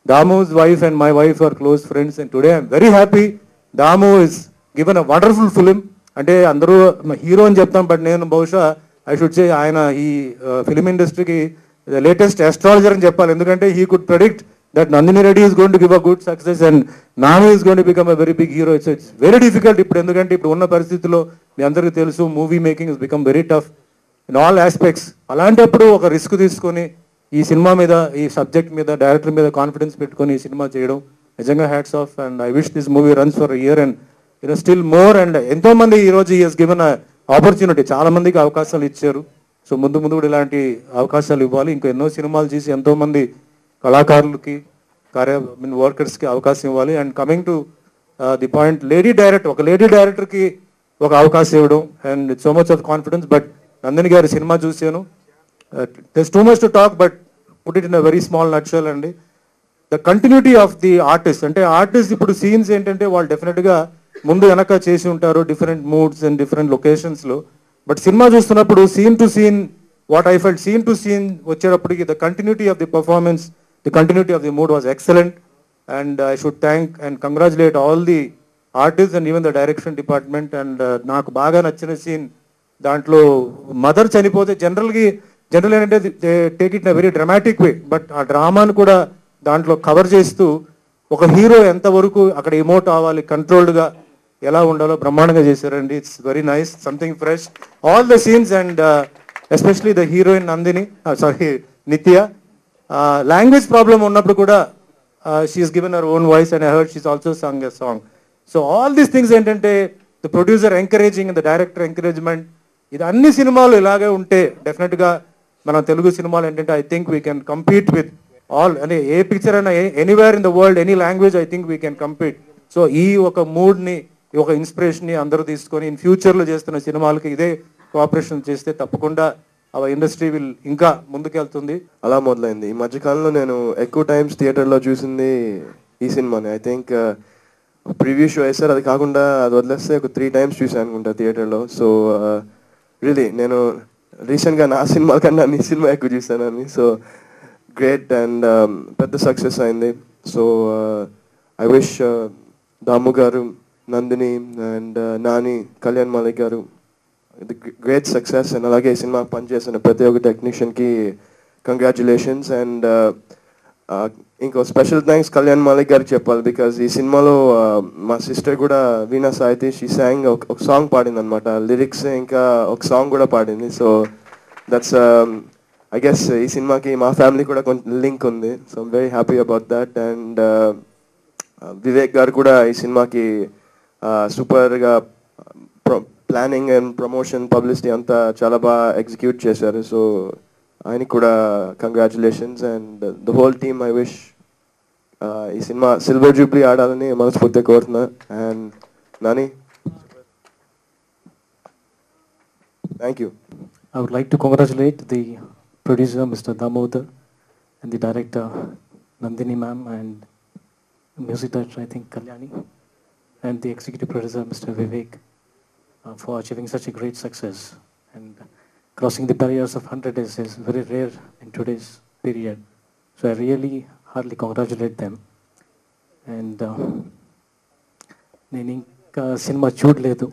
Damu's wife and my wife are close friends, and today I'm very happy. Damu is given a wonderful film. అంటే అందరూ hero అని చెప్తాం, but నేను బహుశా I should say ఆయన ఈ ఫిలిం ఇండస్ట్రీకి లేటెస్ట్ astrologer అని చెప్పాలి. ఎందుకంటే he could predict that Nandini Reddy is going to give a good success and Nami is going to become a very big hero. It's very difficult ఇప్పుడు, ఎందుకంటే ఇప్పుడు ఉన్న పరిస్థితుల్లో మీ అందరికీ తెలుసు movie making has become very tough in all aspects. అలాంటప్పుడు ఒక risk తీసుకొని ఈ సినిమా మీద, ఈ సబ్జెక్ట్ మీద, డైరెక్టర్ మీద కాన్ఫిడెన్స్ పెట్టుకొని ఈ సినిమా చేయడం నిజంగా hats off. And I wish this movie runs for year and still more. And ఎంతో మంది ఈరోజు ఈ హెస్ గివెన్ ఆపర్చునిటీ, చాలా మందికి అవకాశాలు ఇచ్చారు. సో ముందు ముందు కూడా ఇలాంటి అవకాశాలు ఇవ్వాలి. ఇంకా ఎన్నో సినిమాలు చేసి ఎంతో మంది కళాకారులకి, వర్కర్స్కి అవకాశం ఇవ్వాలి. And coming to the point, ఒక లేడీ డైరెక్టర్కి ఒక అవకాశం ఇవ్వడం and so much of confidence. But Nandini గారి సినిమా చూశాను, there's too much to talk, but put it in a very small nutshell. అండి the continuity of the artist, అంటే artist ఇప్పుడు సీన్స్ ఏంటంటే వాళ్ళు డెఫినెట్గా ముందు వెనక చేసి ఉంటారు డిఫరెంట్ మూడ్స్ అండ్ డిఫరెంట్ లొకేషన్స్లో. బట్ సినిమా చూస్తున్నప్పుడు scene to scene, what I felt scene to scene వచ్చేటప్పటికి the continuity of the performance, the continuity of the mood was excellent. And I should thank and congratulate all the artist and even the direction department. And నాకు బాగా నచ్చిన scene, దాంట్లో mother చనిపోతే general ఏంటంటే take it in a very dramatic way, but ఆ డ్రామాను కూడా దాంట్లో cover చేస్తూ ఒక హీరో ఎంతవరకు అక్కడ ఎమోట్ అవ్వాలి, కంట్రోల్డ్గా ఎలా ఉండాలో బ్రహ్మాండంగా చేశారండి. It's very nice, something fresh all the scenes. And especially the heroine Nandini, Nitya, language problem ఉన్నప్పుడు కూడా she's given her own voice and I heard she's also sang a song. So all these things ఏంటంటే the producer encouraging, the director encouragement, ఇది అన్ని సినిమాలు ఇలాగే ఉంటే డెఫినెట్గా మన తెలుగు సినిమాలు ఏంటంటే I think we can compete with all, అంటే ఏ పిక్చర్ అయినా anywhere in the world, any language, I think we can compete. So ఈ ఒక మూడ్ని, ఈ ఒక ఇన్స్పిరేషన్ని అందరూ తీసుకొని ఇన్ ఫ్యూచర్లో చేస్తున్న సినిమాలకి ఇదే కోఆపరేషన్ చేస్తే తప్పకుండా ఆ ఇండస్ట్రీ విల్ ఇంకా ముందుకెళ్తుంది. అలా మొదలైంది. ఈ మధ్యకాలంలో నేను ఎక్కువ టైమ్స్ థియేటర్లో చూసింది ఈ సినిమాని. ఐ థింక్ ప్రివ్యూ షో వేస్తారు, అది కాకుండా అది వదిలేస్తే ఒక 3 times చూసాను అనుకుంటా థియేటర్లో. సో రియలీ నేను రీసెంట్గా నా సినిమా కన్నా నీ సినిమా ఎక్కువ చూసానని. సో గ్రేట్ అండ్ పెద్ద సక్సెస్ అయింది. సో ఐ విష్ దాము గారు, నందిని అండ్ నాని, కళ్యాణ్ మాలిక్ గారు గ్రేట్ సక్సెస్. అండ్ అలాగే ఈ సినిమా పనిచేసిన ప్రతి ఒక్క టెక్నీషియన్కి కంగ్రాచులేషన్స్. అండ్ ఇంకో స్పెషల్ థ్యాంక్స్ కళ్యాణ్ మాలిక్ గారికి చెప్పాలి, బికాజ్ ఈ సినిమాలో మా సిస్టర్ కూడా వీణా సాయితి, షీ సాంగ్ ఒక సాంగ్ పాడింది అనమాట, లిరిక్స్ ఇంకా ఒక సాంగ్ కూడా పాడింది. సో దట్స్ ఐ గెస్ ఈ సినిమాకి మా ఫ్యామిలీ కూడా కొంచెం లింక్ ఉంది. So I'm very happy about that. And Vivek గారు కూడా ఈ సినిమాకి సూపర్గా ప్లానింగ్ అండ్ ప్రమోషన్, పబ్లిసిటీ అంతా చాలా బాగా ఎగ్జిక్యూట్ చేశారు. సో ఆయనకి కూడా congratulations. And the whole team I wish ఈ సినిమా సిల్వర్ జూబ్లీ ఆడాలని మనస్ఫూర్తిగా కోరుతున్నా. And Nani, thank you. I would like to congratulate the producer, Mr. Damodar, and the director, Nandini ma'am, and music director, I think, Kalyani, and the executive producer, Mr. Vivek, for achieving such a great success. And crossing the barriers of 100 is very rare in today's period. So I really heartily congratulate them. And నేను ఇంకా cinema చూడలేదు,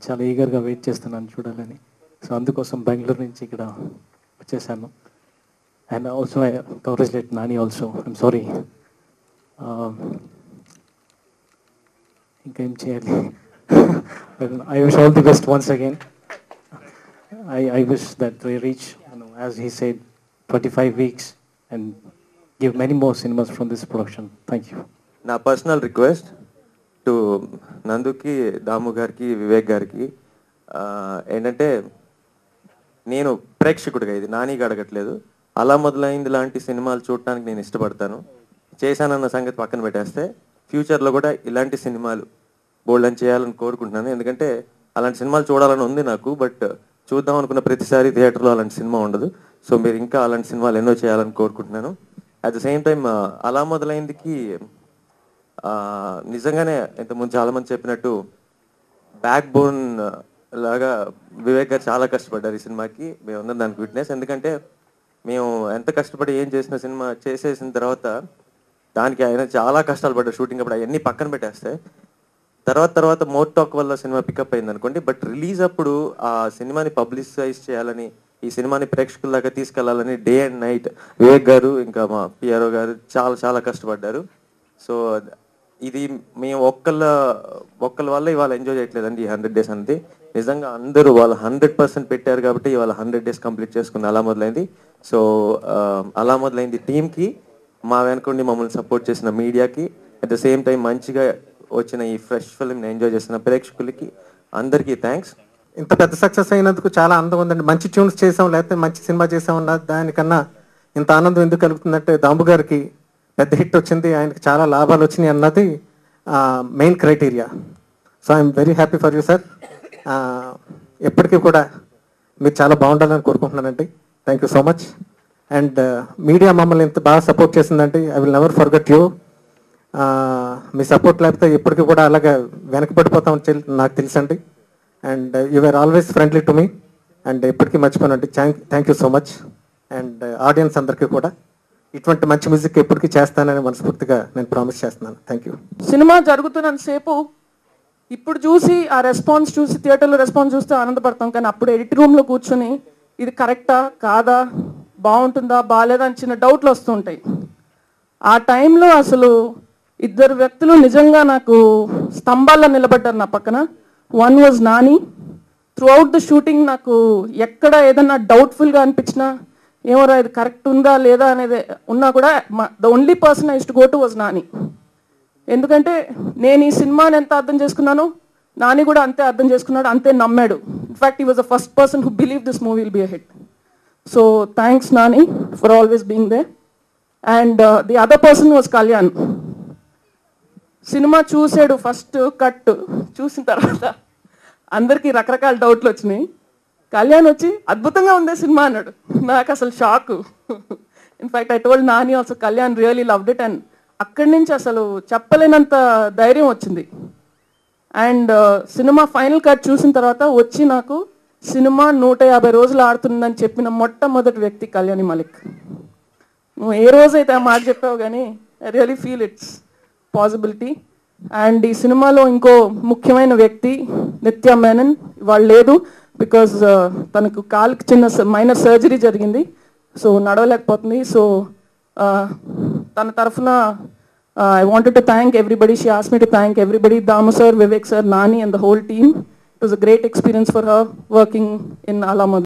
చాలా ఈగర్గా wait చేస్తున్నాను చూడాలని. So అందుకోసం బెంగళూరు నుంచి ఇక్కడ వచ్చేసాను. And also I congratulate Nani also. I'm sorry, ఇంకేం చేయాలి. I wish all the best once again. I wish that we reach, as he said, 25 weeks and give many more cinemas from this production. Thank you. నా personal request to నందుకి, దాము గారికి, వివేక్ గారికి ఏంటంటే, నేను ప్రేక్షకుడిగా, ఇది నానికి అడగట్లేదు, అలా మొదలైంది లాంటి సినిమాలు చూడటానికి నేను ఇష్టపడతాను. చేశానన్న సంగతి పక్కన పెట్టేస్తే ఫ్యూచర్లో కూడా ఇలాంటి సినిమాలు బోల్డని చేయాలని కోరుకుంటున్నాను. ఎందుకంటే అలాంటి సినిమాలు చూడాలని ఉంది నాకు, బట్ చూద్దాం అనుకున్న ప్రతిసారి థియేటర్లో అలాంటి సినిమా ఉండదు. సో మీరు ఇంకా అలాంటి సినిమాలు ఎన్నో చేయాలని కోరుకుంటున్నాను. అట్ ద సేమ్ టైం అలా మొదలైందికి నిజంగానే ఇంతకుముందు చాలామంది చెప్పినట్టు బ్యాక్ బోన్ లాగా వివేక్ గారు చాలా కష్టపడ్డారు ఈ సినిమాకి. మేమందరం దానికి విట్నెస్. ఎందుకంటే మేము ఎంత కష్టపడి ఏం చేసిన సినిమా చేసేసిన తర్వాత దానికి ఆయన చాలా కష్టాలు పడ్డారు షూటింగ్ అప్పుడు. అవన్నీ పక్కన పెట్టేస్తే తర్వాత మోర్ టాక్ వల్ల సినిమా పికప్ అయింది అనుకోండి. బట్ రిలీజ్ అప్పుడు ఆ సినిమాని పబ్లిసైజ్ చేయాలని, ఈ సినిమాని ప్రేక్షకుల దాకా తీసుకెళ్లాలని డే అండ్ నైట్ వివేక్ గారు ఇంకా మా పిఆర్ఓ గారు చాలా కష్టపడ్డారు. సో ఇది మేము ఒక్కళ్ళ వల్ల ఇవాళ ఎంజాయ్ చేయట్లేదండి ఈ 100 days అనేది. నిజంగా అందరూ వాళ్ళు 100% పెట్టారు కాబట్టి ఇవాళ 100 days కంప్లీట్ చేసుకుని అలా మొదలైంది. సో అలా మొదలైంది టీంకి, మా వెనుకుండి మమ్మల్ని సపోర్ట్ చేసిన మీడియాకి, అట్ ద సేమ్ టైం మంచిగా వచ్చిన ఈ ఫ్రెష్ ఫిల్మ్ని ఎంజాయ్ చేసిన ప్రేక్షకులకి అందరికీ థ్యాంక్స్. ఇంత పెద్ద సక్సెస్ అయినందుకు చాలా ఆనందం ఉందండి. మంచి ట్యూన్స్ చేసాం, లేకపోతే మంచి సినిమా చేసామన్నా దానికన్నా ఇంత ఆనందం ఎందుకు కలుగుతుందంటే దాము గారికి పెద్ద హిట్ వచ్చింది, ఆయనకి చాలా లాభాలు వచ్చినాయి అన్నది main criteria. So I'm very happy for you sir. ఎప్పటికీ కూడా మీరు చాలా బాగుండాలని కోరుకుంటున్నానండి. Thank you so much. And media మమ్మల్ని ఇంత బాగా సపోర్ట్ చేసిందండి. I will never forget you. మీ సపోర్ట్ లేకపోతే ఎప్పటికీ కూడా అలాగే వెనకబడిపోతామని నాకు తెలుసండి. And you are always friendly to me and ఎప్పటికీ మర్చిపోనండి. Thank you so much. And audience అందరికీ కూడా ఇటువంటి మంచి మ్యూజిక్ ఎప్పటికీ చేస్తానని మనస్ఫూర్తిగా నేను ప్రామిస్ చేస్తున్నాను. Thank you. సినిమా జరుగుతున్నంతసేపు ఇప్పుడు చూసి ఆ రెస్పాన్స్ చూసి థియేటర్లో రెస్పాన్స్ చూస్తే ఆనందపడతాం, కానీ అప్పుడు ఎడిట్ రూమ్లో కూర్చొని ఇది కరెక్టా కాదా, బాగుంటుందా బాగాలేదా అని చిన్న డౌట్లు వస్తుంటాయి. ఆ టైంలో అసలు ఇద్దరు వ్యక్తులు నిజంగా నాకు స్తంభాల్లో నిలబడ్డారు నా పక్కన. One was Nani. Through out the shooting నాకు ఎక్కడ ఏదన్నా డౌట్ఫుల్గా అనిపించినా, ఏమోరా ఇది కరెక్ట్ ఉందా లేదా అనేది ఉన్నా కూడా the only person I used to go to was Nani. ఎందుకంటే నేను ఈ సినిమాని ఎంత అర్థం చేసుకున్నానో నాని కూడా అంతే అర్థం చేసుకున్నాడు, అంతే నమ్మాడు. In fact he was the first person who believe this movie will be a hit. So thanks Nani for always being they. And the other person was Kalyan. Cinema చూసాడు, ఫస్ట్ కట్ చూసిన తర్వాత అందరికీ రకరకాల డౌట్లు వచ్చినాయి. కళ్యాణ్ వచ్చి అద్భుతంగా ఉందే సినిమా అన్నాడు. నాకు అసలు shock. In fact I told Nani also Kalyan really loved it. And అక్కడి నుంచి అసలు చెప్పలేనంత ధైర్యం వచ్చింది. అండ్ సినిమా ఫైనల్ కట్ చూసిన తర్వాత వచ్చి నాకు సినిమా 150 రోజులు ఆడుతుందని చెప్పిన మొట్టమొదటి వ్యక్తి కళ్యాణి మలిక్. నువ్వు ఏ రోజైతే ఆ మాట చెప్పావు కానీ I really feel it's possibility. And ఈ సినిమాలో ఇంకో ముఖ్యమైన వ్యక్తి నిత్య మేనన్ ఇవాళ లేదు, బికాజ్ తనకు కాలుకి చిన్న మైనర్ సర్జరీ జరిగింది, సో నడవలేకపోతుంది. సో తన తరఫున I wanted to thank everybody. She asked me to thank everybody, Damu sir, Vivek sir, Nani and the whole team. It was a great experience for her working in Alamod.